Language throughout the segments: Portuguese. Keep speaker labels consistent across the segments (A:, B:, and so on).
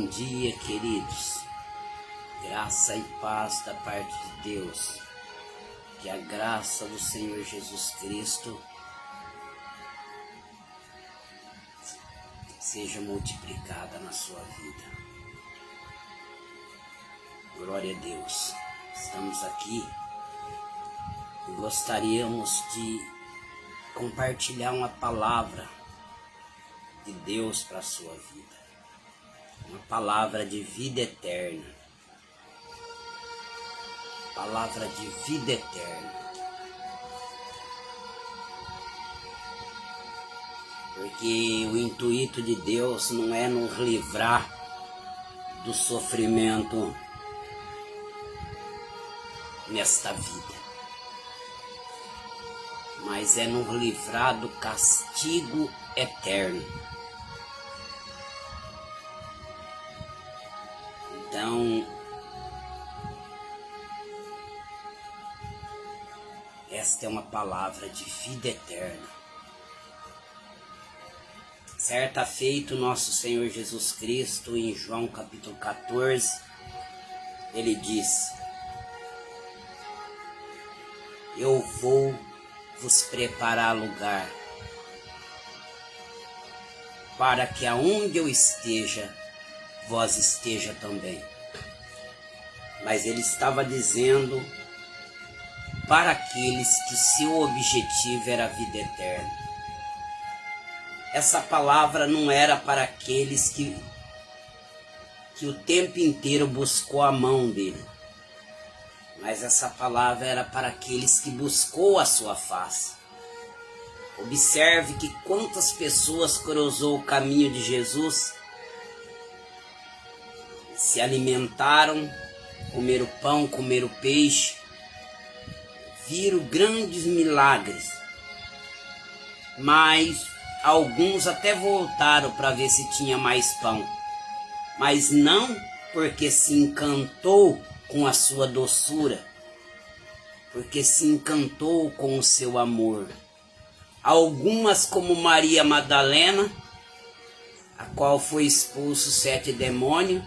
A: Bom dia, queridos. Graça e paz da parte de Deus. Que a graça do Senhor Jesus Cristo seja multiplicada na sua vida. Glória a Deus. Estamos aqui e gostaríamos de compartilhar uma palavra de Deus para a sua vida. Uma palavra de vida eterna. Palavra de vida eterna. Porque o intuito de Deus não é nos livrar do sofrimento nesta vida, mas é nos livrar do castigo eterno. Então, esta é uma palavra de vida eterna. Certa feita, o nosso Senhor Jesus Cristo, em João capítulo 14, ele disse: eu vou vos preparar lugar, para que aonde eu esteja, vós esteja também. Mas ele estava dizendo para aqueles que seu objetivo era a vida eterna. Essa palavra não era para aqueles que o tempo inteiro buscou a mão dele, mas essa palavra era para aqueles que buscou a sua face. Observe que quantas pessoas cruzou o caminho de Jesus, se alimentaram, comeram pão, comeram peixe, viram grandes milagres, mas alguns até voltaram para ver se tinha mais pão, mas não porque se encantou com a sua doçura, porque se encantou com o seu amor. Algumas, como Maria Madalena, a qual foi expulso 7 demônios,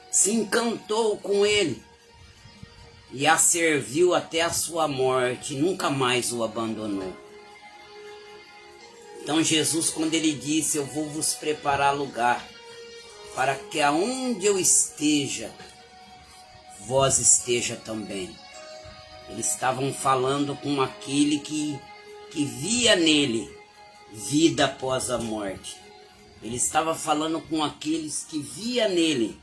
A: se encantou com ele e a serviu até a sua morte, nunca mais o abandonou. Então Jesus, quando ele disse: eu vou vos preparar lugar, para que aonde eu esteja, vós esteja também. Eles estavam falando com aquele que via nele vida após a morte. Ele estava falando com aqueles que via nele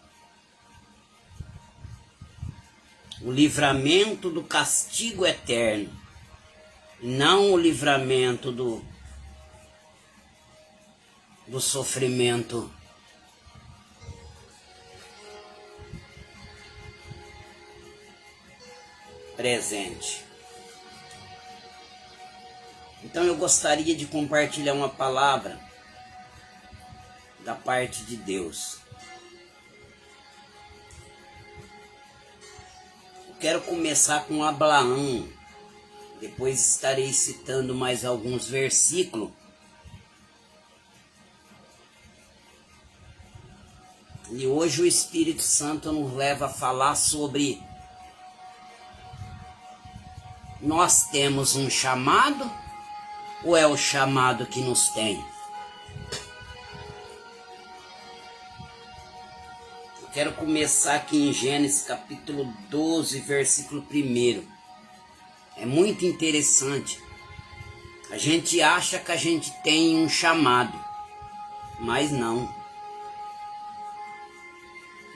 A: o livramento do castigo eterno, não o livramento do sofrimento presente. Então eu gostaria de compartilhar uma palavra da parte de Deus. Quero começar com Abraão, depois estarei citando mais alguns versículos. E hoje o Espírito Santo nos leva a falar sobre: nós temos um chamado ou é o chamado que nos tem? Quero começar aqui em Gênesis capítulo 12, versículo 1. É muito interessante. A gente acha que a gente tem um chamado, mas não.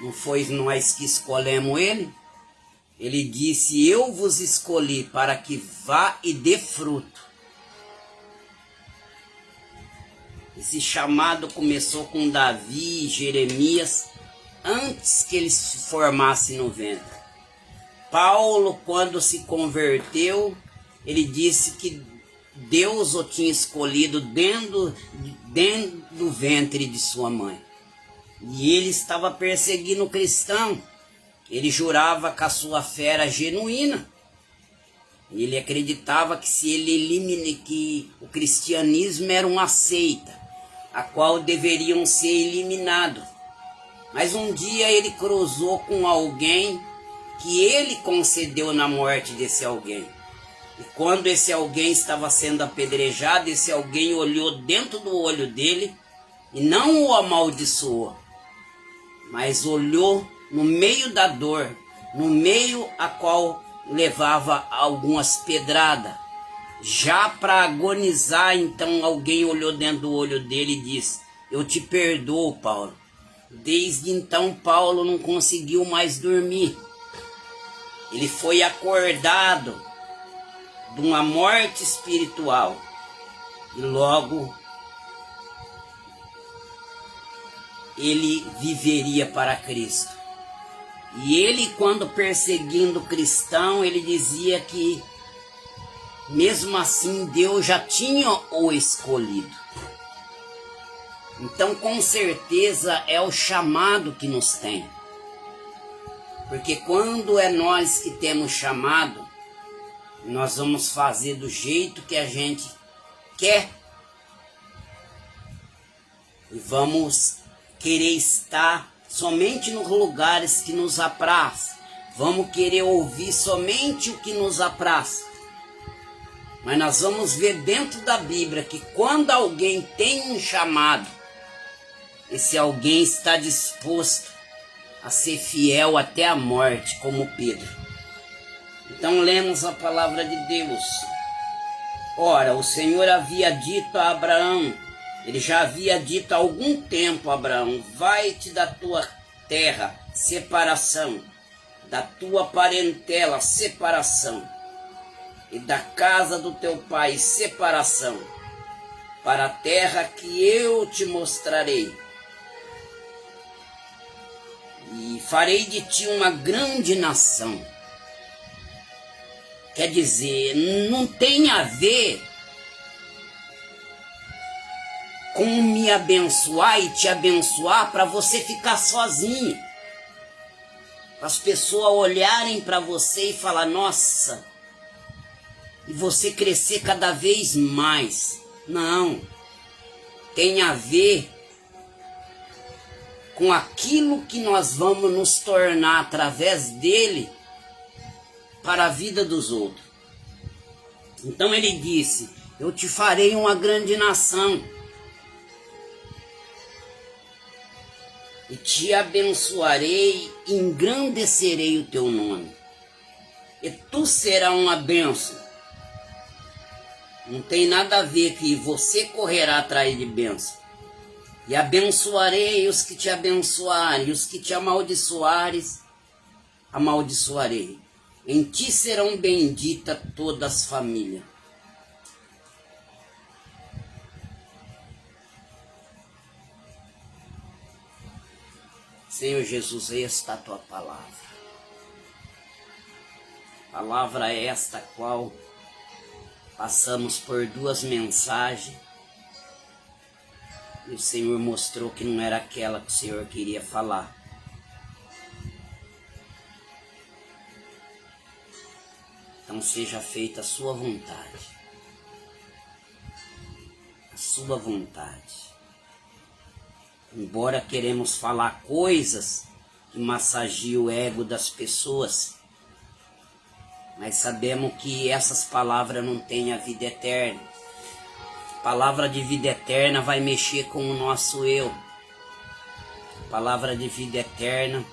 A: Não foi nós que escolhemos ele? Ele disse: eu vos escolhi para que vá e dê fruto. Esse chamado começou com Davi e Jeremias, antes que eles se formassem no ventre. Paulo, quando se converteu, ele disse que Deus o tinha escolhido dentro do ventre de sua mãe. E ele estava perseguindo o cristão. Ele jurava que a sua fé era genuína. Ele acreditava que se ele que o cristianismo era uma seita. a qual deveriam ser eliminados. Mas um dia ele cruzou com alguém que ele concedeu na morte desse alguém. E quando esse alguém estava sendo apedrejado, esse alguém olhou dentro do olho dele e não o amaldiçoou, mas olhou no meio da dor, no meio a qual levava algumas pedradas. Já para agonizar, então alguém olhou dentro do olho dele e disse: eu te perdoo, Paulo. Desde então Paulo não conseguiu mais dormir. Ele foi acordado de uma morte espiritual e logo ele viveria para Cristo. E ele, quando perseguindo o cristão, ele dizia que mesmo assim Deus já tinha o escolhido. Então, com certeza é o chamado que nos tem. Porque quando é nós que temos chamado, nós vamos fazer do jeito que a gente quer. E vamos querer estar somente nos lugares que nos apraz. Vamos querer ouvir somente o que nos apraz. Mas nós vamos ver dentro da Bíblia que quando alguém tem um chamado, esse alguém está disposto a ser fiel até a morte, como Pedro. Então lemos a palavra de Deus. Ora, o Senhor havia dito a Abraão, ele já havia dito há algum tempo a Abraão: vai-te da tua terra, separação, da tua parentela, separação, e da casa do teu pai, separação, para a terra que eu te mostrarei. E farei de ti uma grande nação. Quer dizer, não tem a ver com me abençoar e te abençoar para você ficar sozinho. Para as pessoas olharem para você e falar: nossa, e você crescer cada vez mais. Não. Tem a ver com aquilo que nós vamos nos tornar através dele para a vida dos outros. Então ele disse: eu te farei uma grande nação e te abençoarei, engrandecerei o teu nome, e tu serás uma bênção. Não tem nada a ver que você correrá atrás de bênção. E abençoarei os que te abençoarem, os que te amaldiçoares, amaldiçoarei. Em ti serão benditas todas as famílias. Senhor Jesus, esta é a tua palavra. Palavra esta qual passamos por duas mensagens. E o Senhor mostrou que não era aquela que o Senhor queria falar. Então seja feita a sua vontade. A sua vontade. Embora queremos falar coisas que massageiam o ego das pessoas, mas sabemos que essas palavras não têm a vida eterna. Palavra de vida eterna vai mexer com o nosso eu. Palavra de vida eterna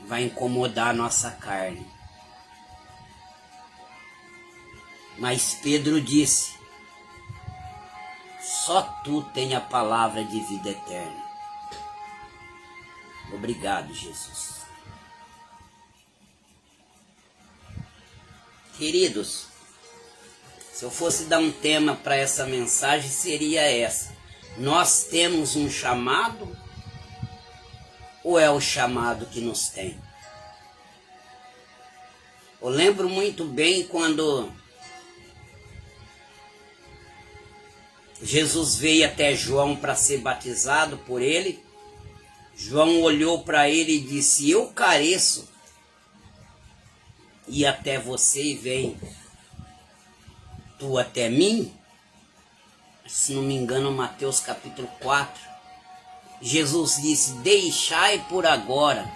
A: vai incomodar a nossa carne. Mas Pedro disse: só tu tem a palavra de vida eterna. Obrigado, Jesus. Queridos, se eu fosse dar um tema para essa mensagem, seria essa: nós temos um chamado ou é o chamado que nos tem? Eu lembro muito bem quando Jesus veio até João para ser batizado por ele. João olhou para ele e disse: eu careço ir até você e vem tu até mim? se não me engano, Mateus capítulo 4, Jesus disse: deixai por agora,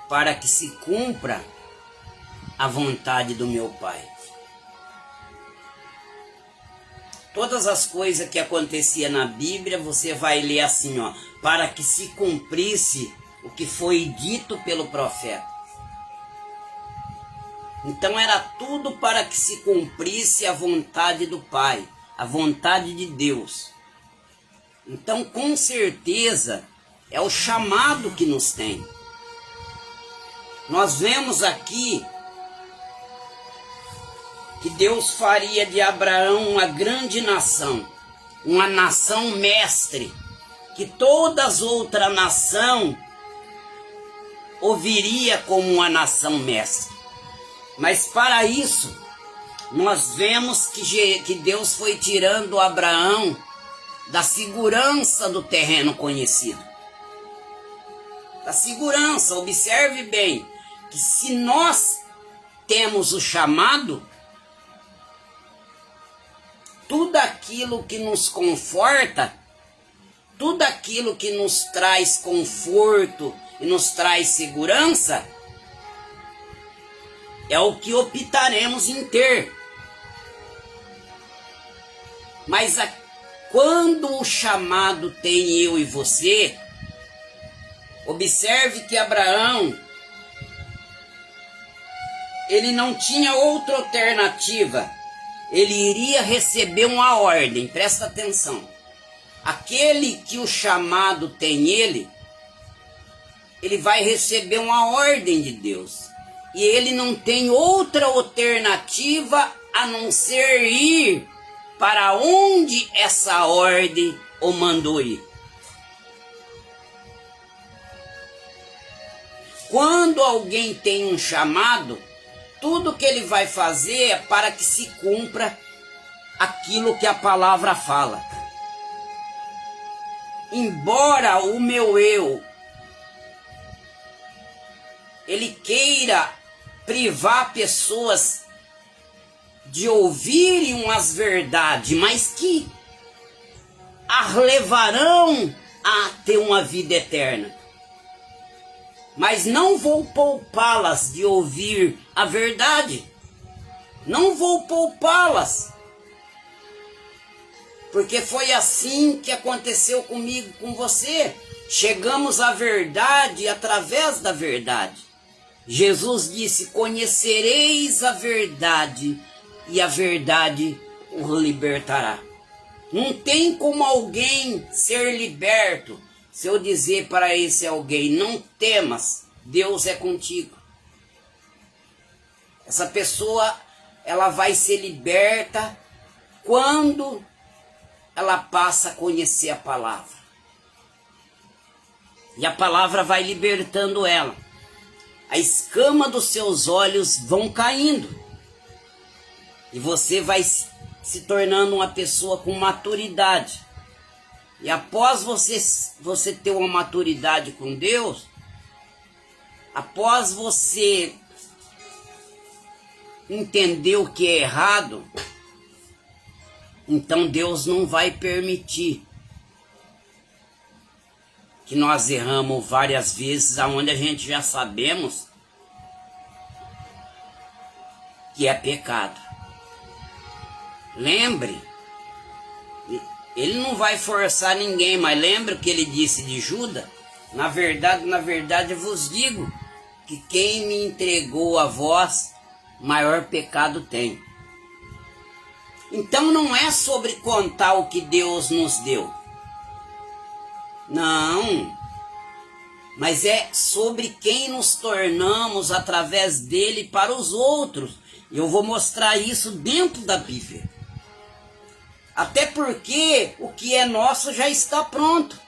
A: para que se cumpra a vontade do meu Pai. Todas as coisas que acontecia na Bíblia, você vai ler assim, ó, para que se cumprisse o que foi dito pelo profeta. Então era tudo para que se cumprisse a vontade do Pai, a vontade de Deus. Então, com certeza, é o chamado que nos tem. Nós vemos aqui que Deus faria de Abraão uma grande nação, uma nação mestre, que todas as outras nações ouviria como uma nação mestre. Mas para isso, nós vemos que Deus foi tirando Abraão da segurança do terreno conhecido. Da segurança, observe bem, que se nós temos o chamado, tudo aquilo que nos conforta, tudo aquilo que nos traz conforto e nos traz segurança, é o que optaremos em ter. Mas quando o chamado tem eu e você, observe que Abraão, ele não tinha outra alternativa. Ele iria receber uma ordem, presta atenção. Aquele que o chamado tem ele vai receber uma ordem de Deus. E ele não tem outra alternativa a não ser ir para onde essa ordem o mandou ir. Quando alguém tem um chamado, tudo que ele vai fazer é para que se cumpra aquilo que a palavra fala. Embora o meu eu, ele queira privar pessoas de ouvirem umas verdades, mas que as levarão a ter uma vida eterna. Mas não vou poupá-las de ouvir a verdade. Não vou poupá-las. Porque foi assim que aconteceu comigo, com você. Chegamos à verdade através da verdade. Jesus disse: conhecereis a verdade e a verdade o libertará. Não tem como alguém ser liberto se eu dizer para esse alguém: não temas, Deus é contigo. Essa pessoa, ela vai ser liberta quando ela passa a conhecer a palavra. E a palavra vai libertando ela. A escama dos seus olhos vão caindo. E você vai se tornando uma pessoa com maturidade. E após você ter uma maturidade com Deus, após você entender o que é errado, então Deus não vai permitir que nós erramos várias vezes, aonde a gente já sabemos que é pecado. Lembre, ele não vai forçar ninguém, mas lembra o que ele disse de Judas? Na verdade, eu vos digo que quem me entregou a vós, maior pecado tem. Então não é sobre contar o que Deus nos deu. Não. Mas é sobre quem nos tornamos através dele para os outros. Eu vou mostrar isso dentro da Bíblia. Até porque o que é nosso já está pronto.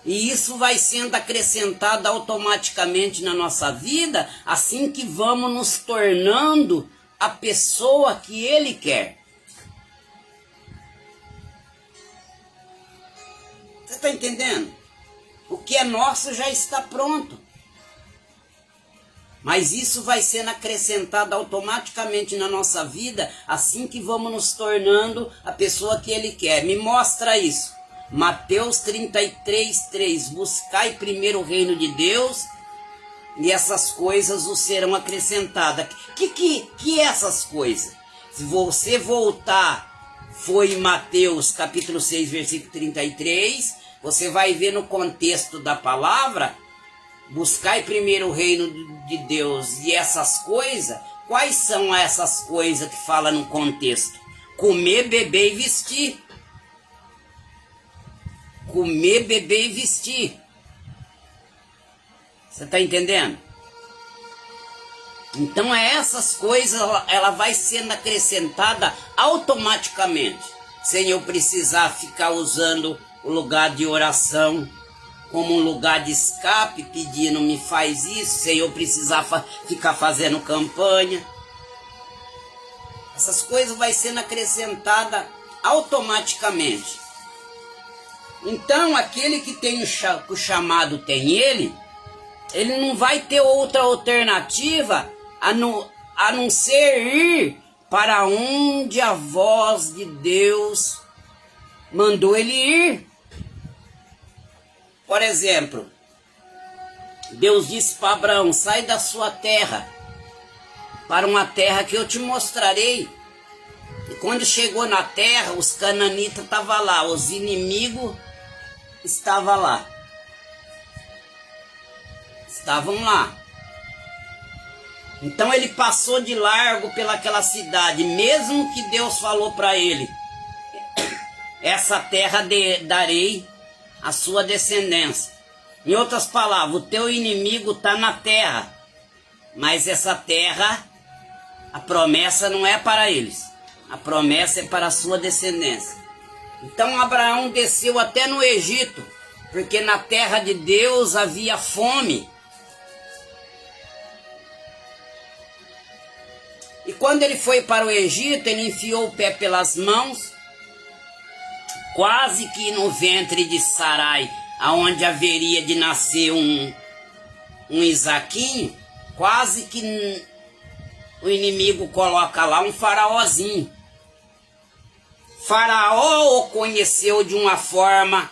A: E isso vai sendo acrescentado automaticamente na nossa vida, assim que vamos nos tornando a pessoa que Ele quer. Você está entendendo? O que é nosso já está pronto. Mas isso vai sendo acrescentado automaticamente na nossa vida, assim que vamos nos tornando a pessoa que Ele quer. Me mostra isso. Mateus 33:3. Buscai primeiro o reino de Deus, e essas coisas os serão acrescentadas. Que é essas coisas? Se você voltar, foi em Mateus capítulo 6, versículo 33, você vai ver no contexto da palavra, buscai primeiro o reino de Deus e essas coisas. Quais são essas coisas que fala no contexto? Comer, beber e vestir. Comer, beber e vestir. Você está entendendo? Então essas coisas, ela vai sendo acrescentada automaticamente, sem eu precisar ficar usando o lugar de oração como um lugar de escape, pedindo me faz isso, sem eu precisar ficar fazendo campanha. Essas coisas vai sendo acrescentada automaticamente. Então aquele que tem o chamado tem ele não vai ter outra alternativa a não ser ir para onde a voz de Deus mandou ele ir. Por exemplo, Deus disse para Abraão, sai da sua terra, para uma terra que eu te mostrarei. E quando chegou na terra, os cananitas estavam lá, os inimigos estavam lá. Estavam lá. Então ele passou de largo pelaquela cidade, mesmo que Deus falou para ele, essa terra darei a sua descendência. Em outras palavras, o teu inimigo está na terra, mas essa terra, a promessa não é para eles, a promessa é para a sua descendência. Então Abraão desceu até no Egito, porque na terra de Deus havia fome. E quando ele foi para o Egito, ele enfiou o pé pelas mãos, quase que no ventre de Sarai, aonde haveria de nascer um Isaquinho, quase que o inimigo coloca lá um faraózinho. Faraó o conheceu de uma forma,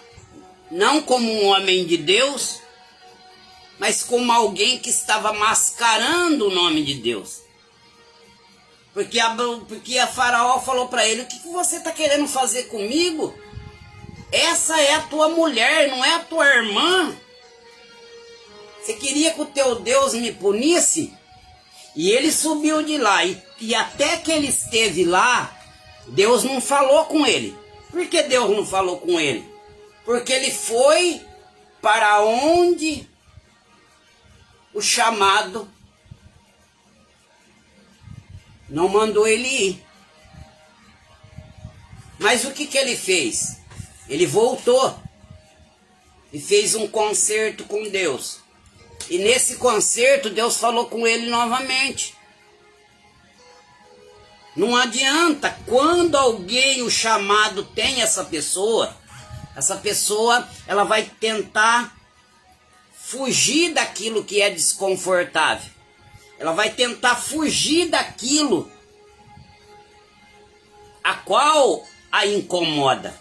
A: não como um homem de Deus, mas como alguém que estava mascarando o nome de Deus. Porque a Faraó falou para ele, o que você está querendo fazer comigo? Essa é a tua mulher, não é a tua irmã. Você queria que o teu Deus me punisse? E ele subiu de lá, e até que ele esteve lá, Deus não falou com ele. Por que Deus não falou com ele? Porque ele foi para onde o chamado não mandou ele ir. Mas o que ele fez? Ele voltou e fez um concerto com Deus. E nesse concerto Deus falou com ele novamente. Não adianta, quando alguém, o chamado, tem essa pessoa ela vai tentar fugir daquilo que é desconfortável. Ela vai tentar fugir daquilo a qual a incomoda.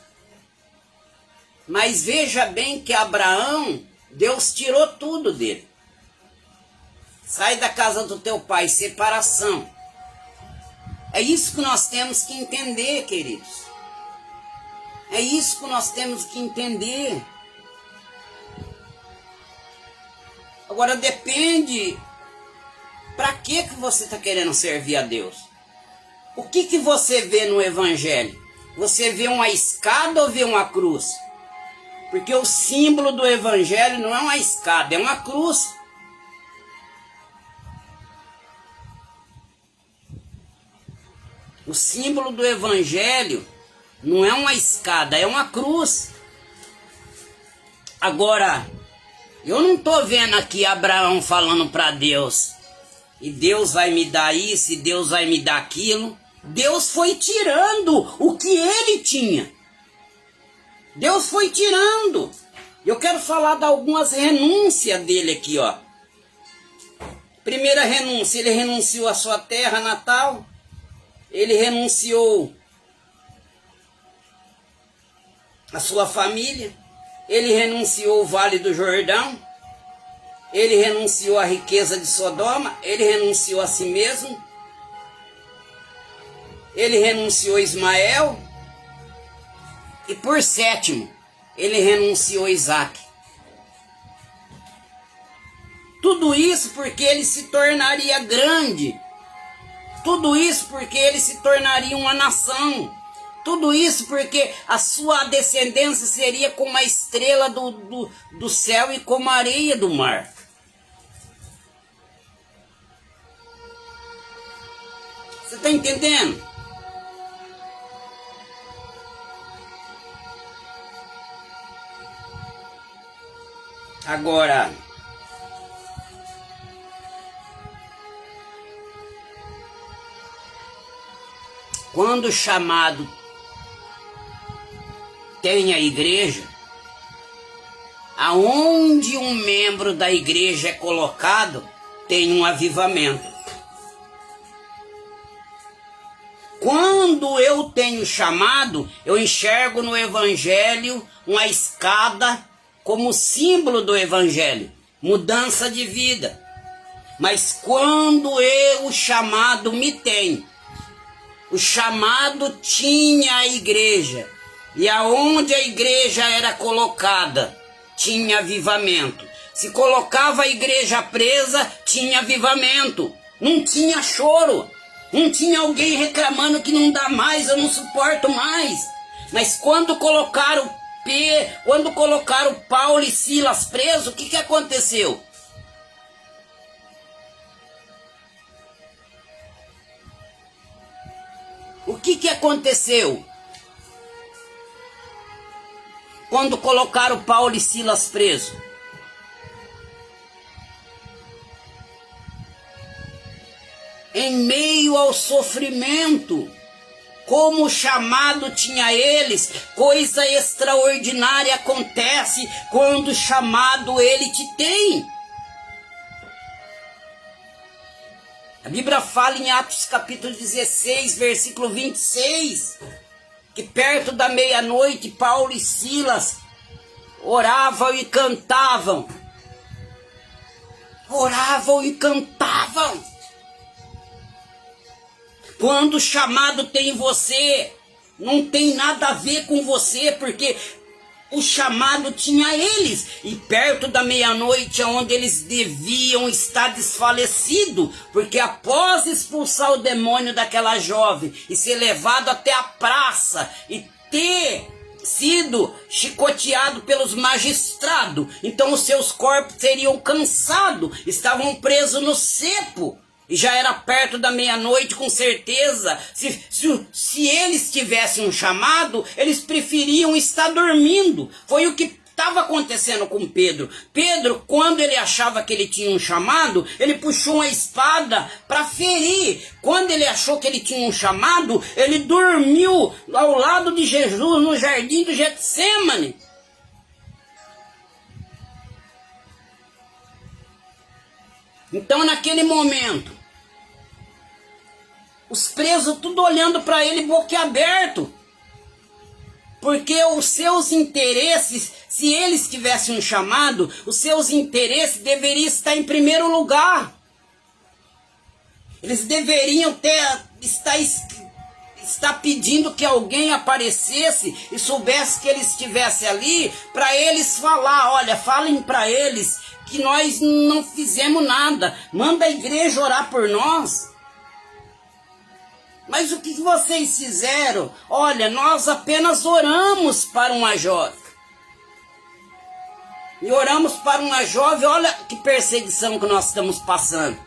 A: Mas veja bem que Abraão, Deus tirou tudo dele. Sai da casa do teu pai, separação. É isso que nós temos que entender, queridos. É isso que nós temos que entender. Agora depende, para que você está querendo servir a Deus? O que você vê no Evangelho? Você vê uma escada ou vê uma cruz? Porque o símbolo do Evangelho não é uma escada, é uma cruz. O símbolo do Evangelho não é uma escada, é uma cruz. Agora, eu não estou vendo aqui Abraão falando para Deus, e Deus vai me dar isso, e Deus vai me dar aquilo. Deus foi tirando o que ele tinha. Deus foi tirando. Eu quero falar de algumas renúncias dele aqui, ó. Primeira renúncia, ele renunciou à sua terra natal, ele renunciou à sua família, ele renunciou ao Vale do Jordão, ele renunciou à riqueza de Sodoma, ele renunciou a si mesmo, ele renunciou a Ismael, e por sétimo, ele renunciou a Isaac. Tudo isso porque ele se tornaria grande. Tudo isso porque ele se tornaria uma nação. Tudo isso porque a sua descendência seria como a estrela do céu e como a areia do mar. Você está entendendo? Agora, quando o chamado tem a igreja, aonde um membro da igreja é colocado, tem um avivamento. Quando eu tenho chamado, eu enxergo no evangelho uma escada como símbolo do evangelho, mudança de vida. Mas quando o chamado me tem, o chamado tinha a igreja, e aonde a igreja era colocada, tinha avivamento. Se colocava a igreja presa, tinha avivamento. Não tinha choro, não tinha alguém reclamando que não dá mais, eu não suporto mais. Mas quando colocaram Paulo e Silas presos, o que aconteceu? O que aconteceu? Quando colocaram Paulo e Silas presos? Em meio ao sofrimento, como o chamado tinha eles, coisa extraordinária acontece quando o chamado ele te tem. A Bíblia fala em Atos capítulo 16, versículo 26, que perto da meia-noite Paulo e Silas oravam e cantavam. Oravam e cantavam. Quando o chamado tem você, não tem nada a ver com você, porque o chamado tinha eles, e perto da meia-noite, onde eles deviam estar desfalecidos, porque após expulsar o demônio daquela jovem e ser levado até a praça e ter sido chicoteado pelos magistrados, então os seus corpos seriam cansados, estavam presos no cepo. E já era perto da meia-noite, com certeza. Se eles tivessem um chamado, eles preferiam estar dormindo. Foi o que estava acontecendo com Pedro. Pedro, quando ele achava que ele tinha um chamado, ele puxou uma espada para ferir. Quando ele achou que ele tinha um chamado, ele dormiu ao lado de Jesus no jardim do Getsêmani. Então, naquele momento, os presos tudo olhando para ele boquiaberto, porque os seus interesses, se eles tivessem um chamado, os seus interesses deveriam estar em primeiro lugar. Eles deveriam estar pedindo que alguém aparecesse e soubesse que ele estivesse ali, para eles falar, olha, falem para eles que nós não fizemos nada, manda a igreja orar por nós. Mas o que vocês fizeram? Olha, nós apenas oramos para uma jovem. E oramos para uma jovem, olha que perseguição que nós estamos passando.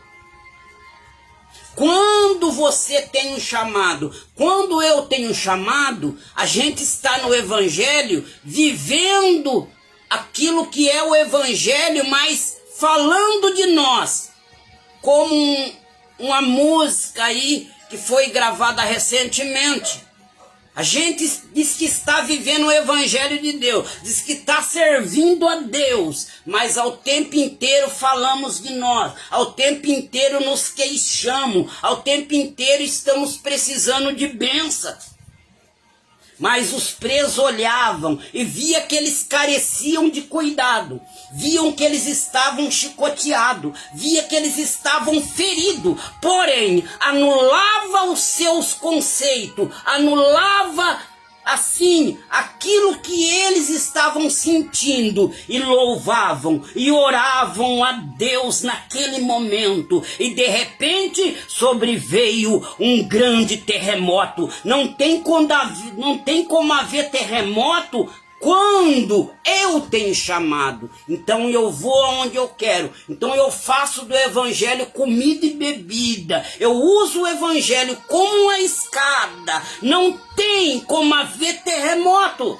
A: Quando você tem um chamado, quando eu tenho um chamado, a gente está no evangelho, vivendo aquilo que é o evangelho, mas falando de nós, como uma música aí, que foi gravada recentemente. A gente diz que está vivendo o Evangelho de Deus, diz que está servindo a Deus, mas ao tempo inteiro falamos de nós, ao tempo inteiro nos queixamos, ao tempo inteiro estamos precisando de bênção. Mas os presos olhavam e via que eles careciam de cuidado, viam que eles estavam chicoteados, via que eles estavam feridos, porém anulava os seus conceitos, anulava assim aquilo que eles estavam sentindo e louvavam e oravam a Deus naquele momento, e de repente sobreveio um grande terremoto. Não tem como haver terremoto quando eu tenho chamado. Então eu vou aonde eu quero. Então eu faço do evangelho comida e bebida. Eu uso o evangelho como uma escada. Não tem como haver terremoto.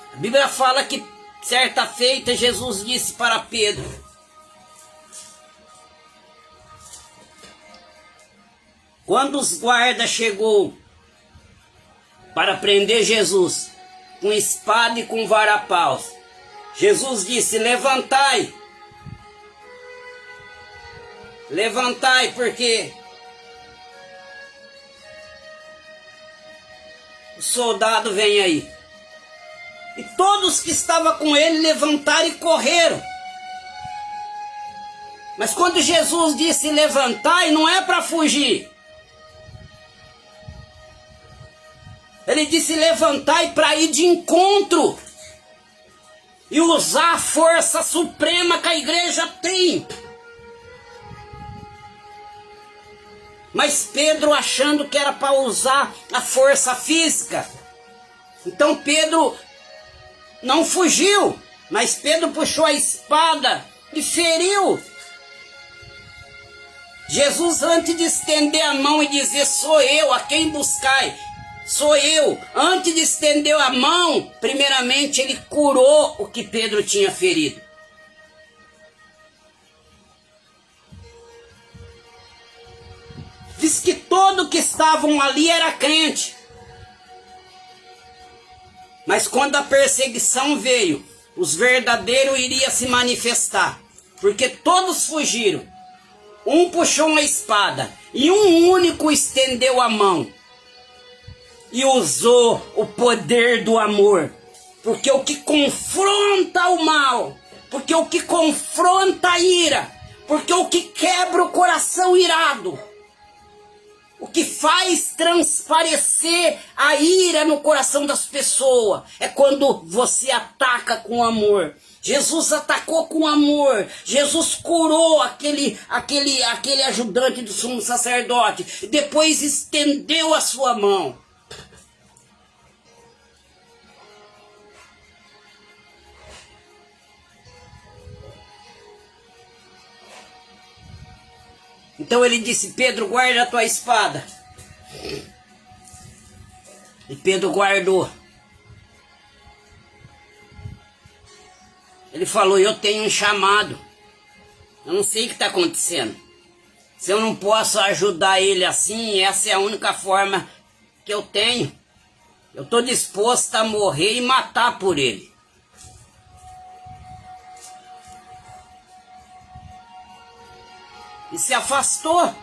A: A Bíblia fala que certa feita Jesus disse para Pedro: quando os guardas chegou para prender Jesus com espada e com vara-paus, Jesus disse: levantai, levantai, porque o soldado vem aí. E todos que estavam com ele levantaram e correram. Mas quando Jesus disse levantai, não é para fugir. Ele disse levantai para ir de encontro e usar a força suprema que a igreja tem. Mas Pedro achando que era para usar a força física. Então Pedro não fugiu, mas Pedro puxou a espada e feriu. Jesus, antes de estender a mão e dizer sou eu a quem buscai, sou eu, antes de estender a mão, primeiramente ele curou o que Pedro tinha ferido. Diz que todo que estavam ali era crente. Mas quando a perseguição veio, os verdadeiros iriam se manifestar. Porque todos fugiram. Um puxou uma espada e um único estendeu a mão. E usou o poder do amor. Porque o que confronta o mal, porque o que confronta a ira, porque o que quebra o coração irado, o que faz transparecer a ira no coração das pessoas é quando você ataca com amor. Jesus atacou com amor. Jesus curou aquele ajudante do sumo sacerdote. E depois estendeu a sua mão. Então ele disse: Pedro, guarda a tua espada. E Pedro guardou. Ele falou: eu tenho um chamado. Eu não sei o que está acontecendo. Se eu não posso ajudar ele assim, essa é a única forma que eu tenho. Eu estou disposto a morrer e matar por ele. E se afastou.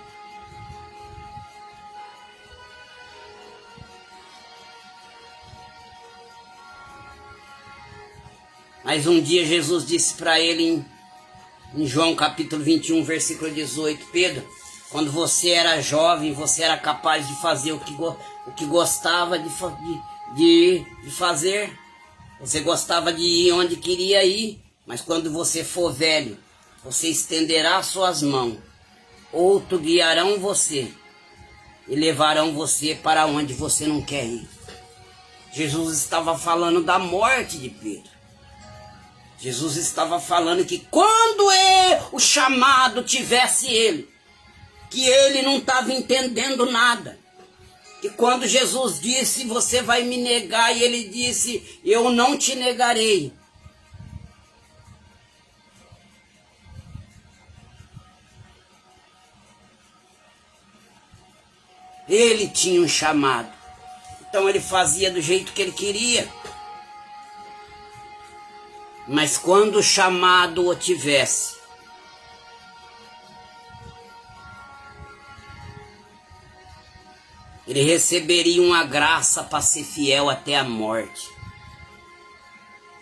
A: Mas um dia Jesus disse para ele em João capítulo 21, versículo 18: Pedro, quando você era jovem, você era capaz de fazer o que gostava de fazer. Você gostava de ir onde queria ir. Mas quando você for velho, você estenderá suas mãos. Outros guiarão você e levarão você para onde você não quer ir. Jesus estava falando da morte de Pedro. Jesus estava falando que quando o chamado tivesse ele, que ele não estava entendendo nada. Que quando Jesus disse, você vai me negar, e ele disse, eu não te negarei. Ele tinha um chamado. Então ele fazia do jeito que ele queria. Mas quando o chamado o tivesse, ele receberia uma graça para ser fiel até a morte.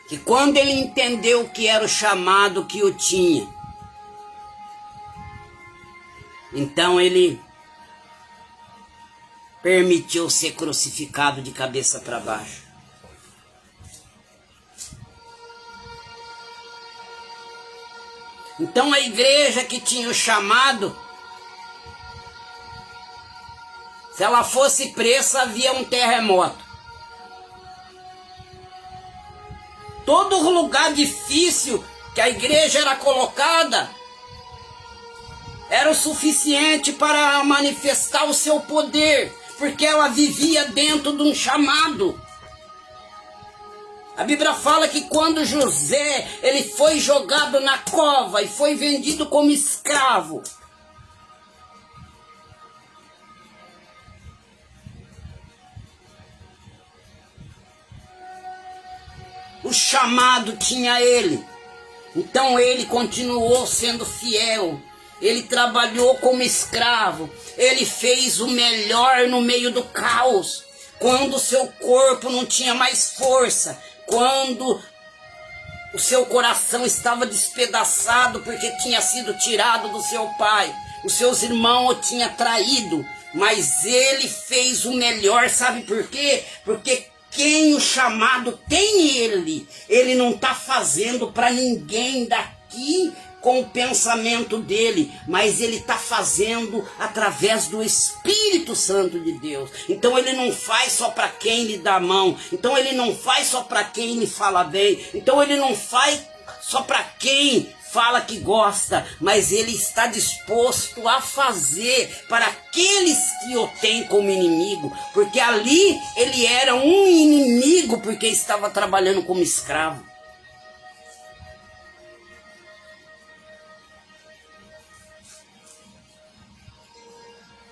A: Que quando ele entendeu que era o chamado que o tinha, então ele permitiu ser crucificado de cabeça para baixo. Então a igreja que tinha o chamado, se ela fosse presa, havia um terremoto. Todo lugar difícil que a igreja era colocada era o suficiente para manifestar o seu poder, porque ela vivia dentro de um chamado. A Bíblia fala que quando José ele foi jogado na cova e foi vendido como escravo, o chamado tinha ele. Então ele continuou sendo fiel. Ele trabalhou como escravo. Ele fez o melhor no meio do caos. Quando o seu corpo não tinha mais força. Quando o seu coração estava despedaçado porque tinha sido tirado do seu pai. Os seus irmãos o tinham traído. Mas ele fez o melhor, sabe por quê? Porque quem o chamado tem ele não está fazendo para ninguém daqui com o pensamento dele, mas ele está fazendo através do Espírito Santo de Deus. Então ele não faz só para quem lhe dá a mão, então ele não faz só para quem lhe fala bem, então ele não faz só para quem fala que gosta, mas ele está disposto a fazer para aqueles que o têm como inimigo, porque ali ele era um inimigo porque estava trabalhando como escravo.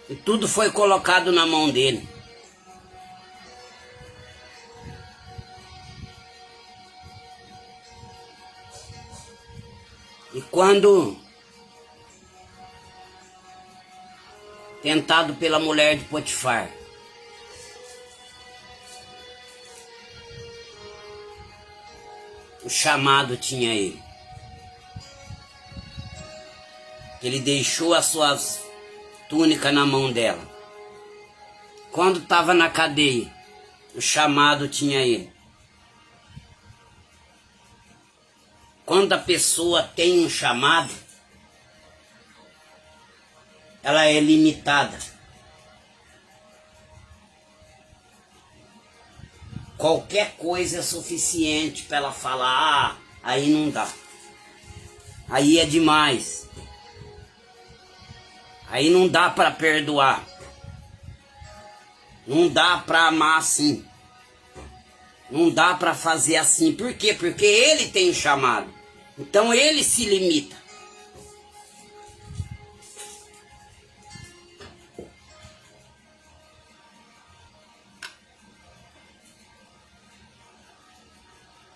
A: E tudo foi colocado na mão dele. E quando tentado pela mulher de Potifar, o chamado tinha ele. Ele deixou as suas túnicas na mão dela. Quando estava na cadeia, o chamado tinha ele. Quando a pessoa tem um chamado, ela é limitada. Qualquer coisa é suficiente para ela falar, aí não dá. Aí é demais. Aí não dá para perdoar. Não dá para amar assim. Não dá para fazer assim. Por quê? Porque ele tem um chamado. Então ele se limita.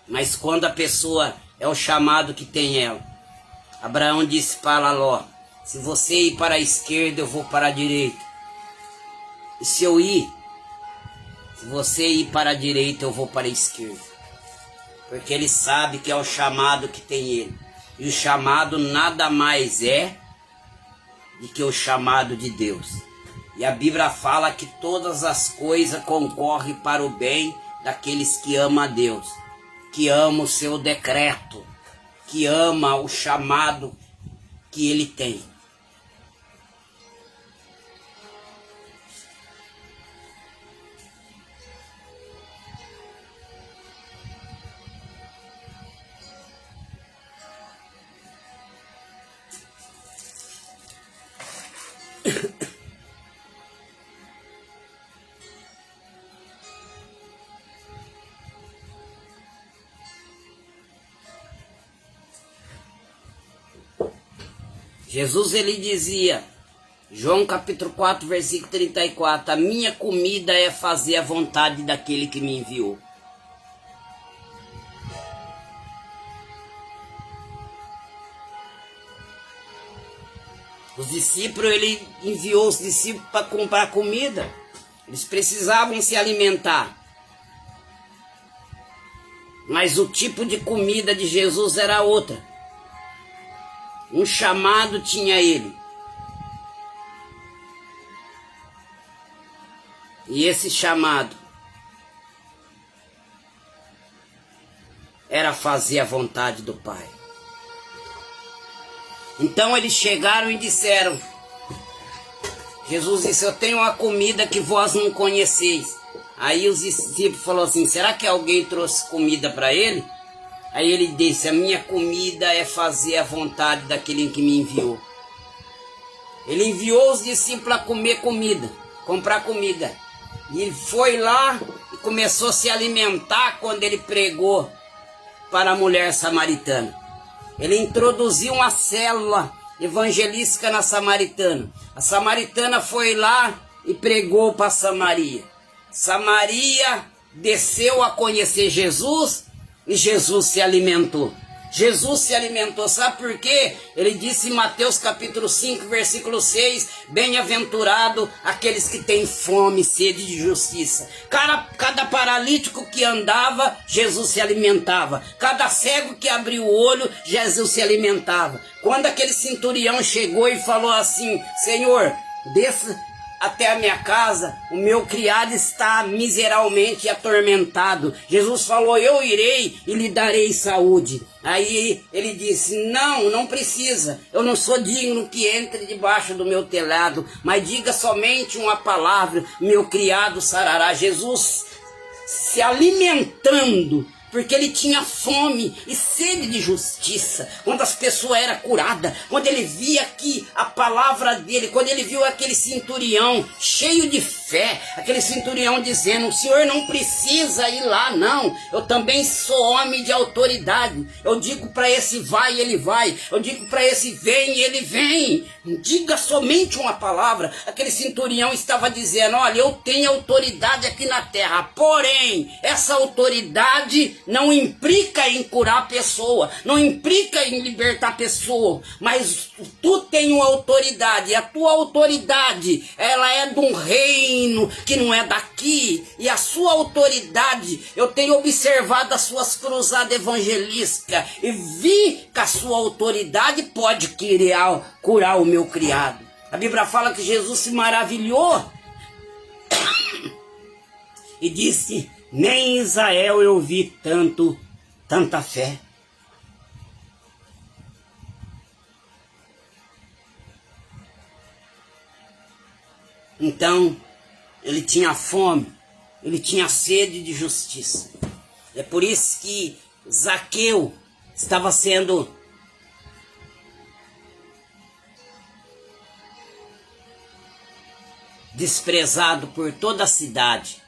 A: Mas quando a pessoa é o chamado que tem ela, Abraão disse para Ló: se você ir para a esquerda, eu vou para a direita. E se você ir para a direita, eu vou para a esquerda. Porque ele sabe que é o chamado que tem ele. E o chamado nada mais é do que o chamado de Deus. E a Bíblia fala que todas as coisas concorrem para o bem daqueles que amam a Deus, que amam o seu decreto, que ama o chamado que ele tem. Jesus ele dizia, João capítulo 4, versículo 34, a minha comida é fazer a vontade daquele que me enviou. Os discípulos, ele enviou os discípulos para comprar comida. Eles precisavam se alimentar. Mas o tipo de comida de Jesus era outra. Um chamado tinha ele. E esse chamado era fazer a vontade do Pai. Então eles chegaram e disseram, Jesus disse, eu tenho uma comida que vós não conheceis. Aí os discípulos falaram assim, será que alguém trouxe comida para ele? Aí ele disse, a minha comida é fazer a vontade daquele que me enviou. Ele enviou os discípulos a comer comida, comprar comida. E ele foi lá e começou a se alimentar quando ele pregou para a mulher samaritana. Ele introduziu uma célula evangelística na samaritana. A samaritana foi lá e pregou para Samaria. Samaria desceu a conhecer Jesus e Jesus se alimentou. Jesus se alimentou, sabe por quê? Ele disse em Mateus capítulo 5, versículo 6, bem-aventurado aqueles que têm fome e sede de justiça. Cada paralítico que andava, Jesus se alimentava. Cada cego que abriu o olho, Jesus se alimentava. Quando aquele centurião chegou e falou assim, Senhor, desça até a minha casa, o meu criado está miseravelmente atormentado. Jesus falou, eu irei e lhe darei saúde. Aí ele disse, não precisa, eu não sou digno que entre debaixo do meu telhado, mas diga somente uma palavra, meu criado sarará. Jesus se alimentando, porque ele tinha fome e sede de justiça. Quando as pessoas eram curadas, quando ele via que a palavra dele, quando ele viu aquele centurião cheio de fé, aquele centurião dizendo, o senhor não precisa ir lá não, eu também sou homem de autoridade, eu digo para esse vai, ele vai, eu digo para esse vem, ele vem, diga somente uma palavra. Aquele centurião estava dizendo, olha, eu tenho autoridade aqui na terra, porém, essa autoridade não implica em curar a pessoa, não implica em libertar a pessoa, mas tu tens uma autoridade, e a tua autoridade, ela é de um reino que não é daqui, e a sua autoridade, eu tenho observado as suas cruzadas evangelísticas, e vi que a sua autoridade pode curar o meu criado. A Bíblia fala que Jesus se maravilhou, e disse, nem em Israel eu vi tanta fé. Então, ele tinha fome, ele tinha sede de justiça. É por isso que Zaqueu estava sendo desprezado por toda a cidade.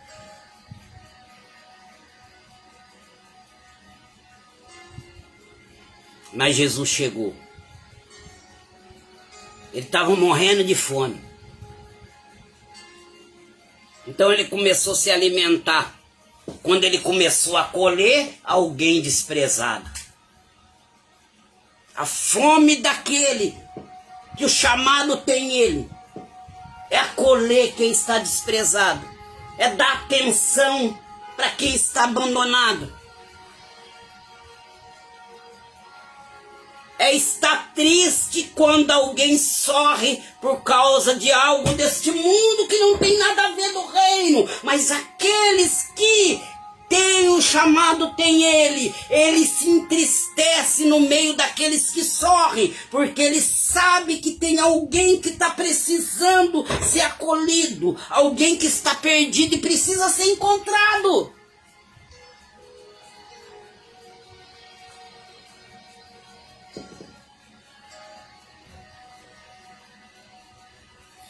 A: Mas Jesus chegou. Ele estava morrendo de fome. Então ele começou a se alimentar. Quando ele começou a colher, alguém desprezado. A fome daquele que o chamado tem ele é acolher quem está desprezado. É dar atenção para quem está abandonado. É estar triste quando alguém sorre por causa de algo deste mundo que não tem nada a ver do reino. Mas aqueles que têm o chamado, tem ele se entristece no meio daqueles que sorrem, porque ele sabe que tem alguém que está precisando ser acolhido, alguém que está perdido e precisa ser encontrado.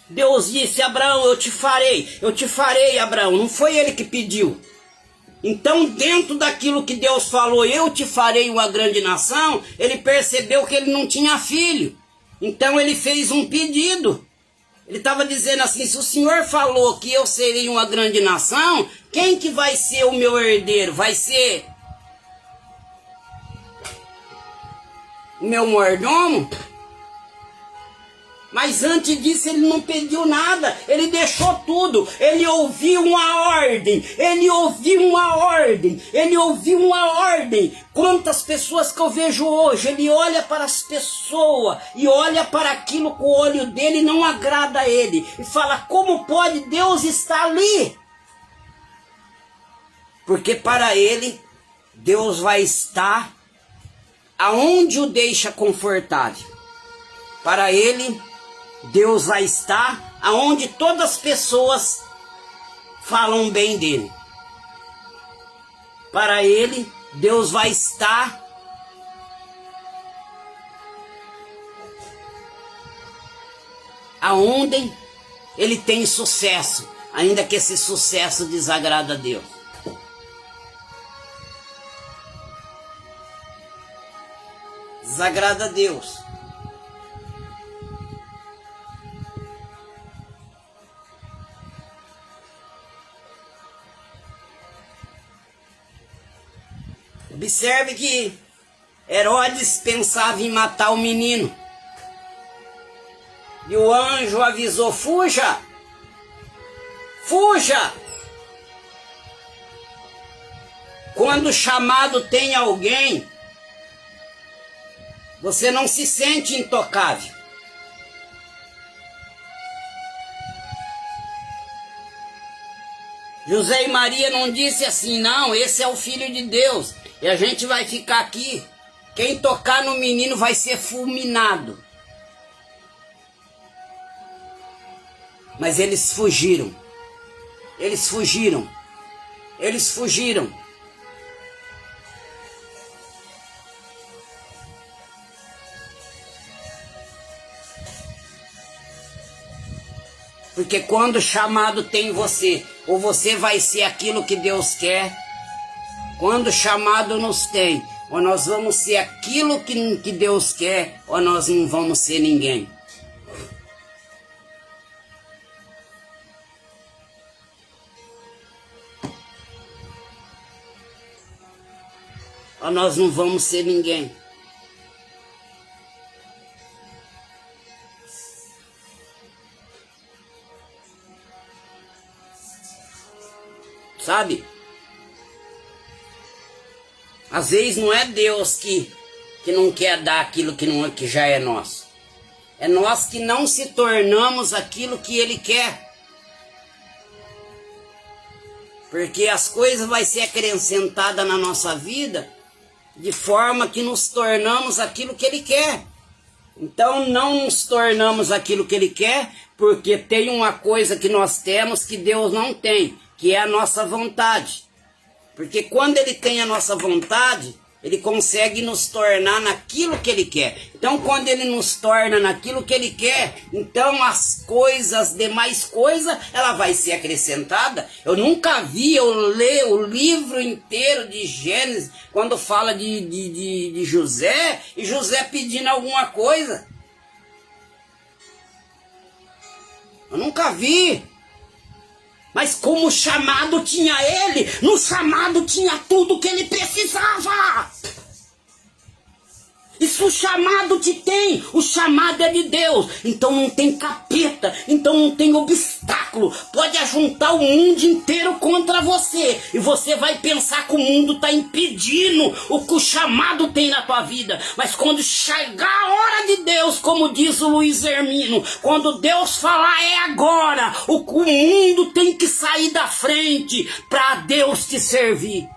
A: Deus disse, Abraão, eu te farei, Abraão. Não foi ele que pediu. Então, dentro daquilo que Deus falou, eu te farei uma grande nação, ele percebeu que ele não tinha filho. Então ele fez um pedido. Ele estava dizendo assim, se o Senhor falou que eu serei uma grande nação, quem que vai ser o meu herdeiro? Vai ser o meu mordomo? Mas antes disso ele não pediu nada, ele deixou tudo, ele ouviu uma ordem, ele ouviu uma ordem, ele ouviu uma ordem. Quantas pessoas que eu vejo hoje, ele olha para as pessoas e olha para aquilo com o olho dele e não agrada a ele. E fala, como pode Deus estar ali? Porque para ele, Deus vai estar aonde o deixa confortável. Para ele, Deus vai estar aonde todas as pessoas falam bem dele. Para ele, Deus vai estar aonde ele tem sucesso, ainda que esse sucesso desagrada a Deus. Desagrada a Deus. Observe que Herodes pensava em matar o menino. E o anjo avisou, fuja! Fuja! Quando chamado tem alguém, você não se sente intocável. José e Maria não disse assim, não, esse é o Filho de Deus. E a gente vai ficar aqui. Quem tocar no menino vai ser fulminado. Mas eles fugiram. Eles fugiram. Eles fugiram. Porque quando o chamado tem você, ou você vai ser aquilo que Deus quer, quando o chamado nos tem, ou nós vamos ser aquilo que Deus quer, ou nós não vamos ser ninguém. Ou nós não vamos ser ninguém. Sabe? Às vezes não é Deus que não quer dar aquilo que já é nosso. É nós que não se tornamos aquilo que Ele quer. Porque as coisas vão ser acrescentadas na nossa vida de forma que nos tornamos aquilo que Ele quer. Então não nos tornamos aquilo que Ele quer, porque tem uma coisa que nós temos que Deus não tem, que é a nossa vontade. Porque quando Ele tem a nossa vontade, Ele consegue nos tornar naquilo que Ele quer. Então quando Ele nos torna naquilo que Ele quer, então as coisas, as demais coisas, ela vai ser acrescentada. Eu nunca vi eu ler o livro inteiro de Gênesis, quando fala de José, e José pedindo alguma coisa. Eu nunca vi. Mas como o chamado tinha ele, no chamado tinha tudo que ele precisava. E se o chamado te tem, o chamado é de Deus. Então não tem capeta, então não tem obstáculo. Pode ajuntar o mundo inteiro contra você. E você vai pensar que o mundo está impedindo o que o chamado tem na tua vida. Mas quando chegar a hora de Deus, como diz o Luiz Hermino, quando Deus falar é agora, o mundo tem que sair da frente para Deus te servir.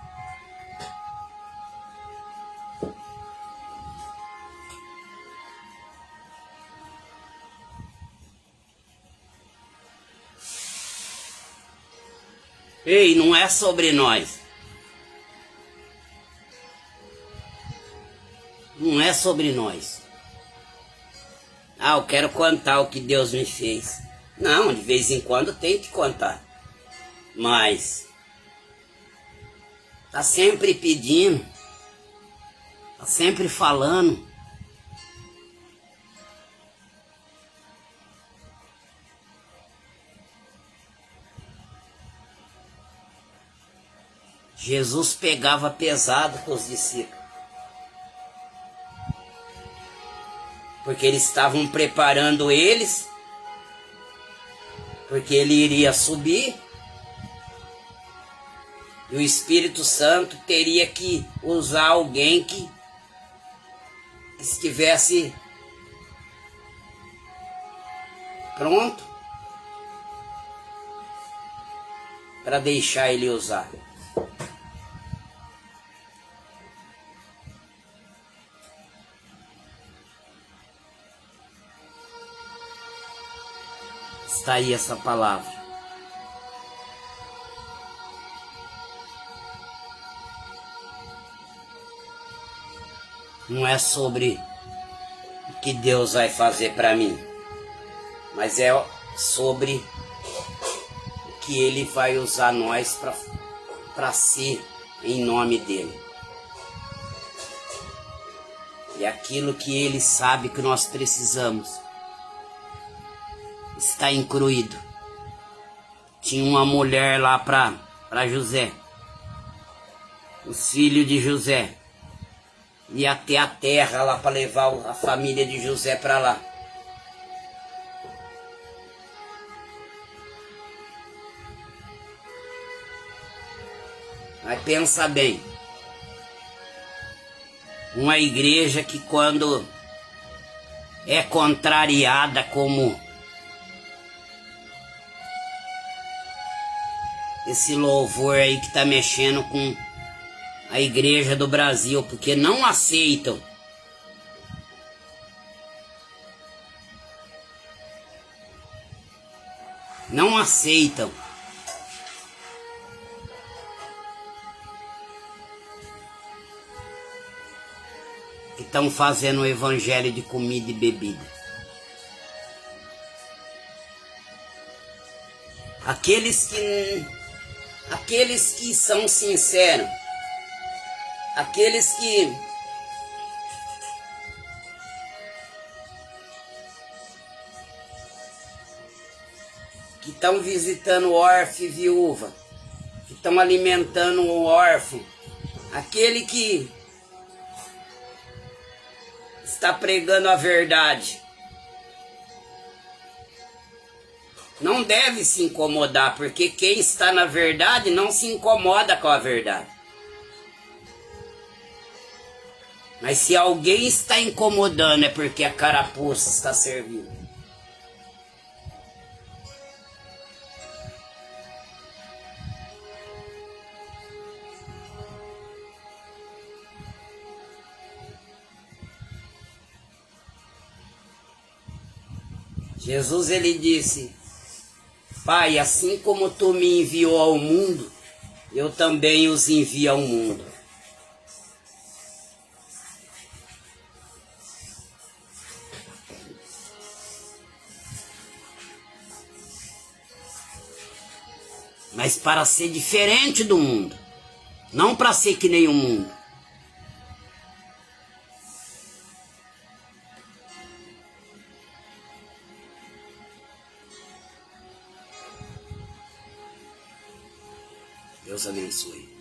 A: Ei, não é sobre nós. Não é sobre nós. Ah, eu quero contar o que Deus me fez. Não, de vez em quando tem que contar. Mas tá sempre pedindo. Tá sempre falando. Jesus pegava pesado com os discípulos, porque eles estavam preparando eles, porque ele iria subir, e o Espírito Santo teria que usar alguém que estivesse pronto para deixar ele usar. Está aí essa palavra. Não é sobre o que Deus vai fazer para mim, mas é sobre o que Ele vai usar nós para ser em nome dEle. E aquilo que Ele sabe que nós precisamos está incluído. Tinha uma mulher lá para José, os filhos de José, ia até a terra lá para levar a família de José para lá. Mas pensa bem, uma igreja que quando é contrariada como esse louvor aí que tá mexendo com a igreja do Brasil, porque não aceitam que estão fazendo o evangelho de comida e bebida. Aqueles que são sinceros, aqueles que estão visitando órfão e viúva, que estão alimentando o órfão, aquele que está pregando a verdade, não deve se incomodar, porque quem está na verdade não se incomoda com a verdade. Mas se alguém está incomodando é porque a carapuça está servindo. Jesus, ele disse: Pai, assim como tu me enviou ao mundo, eu também os envio ao mundo. Mas para ser diferente do mundo, não para ser que nem o mundo. Deus abençoe.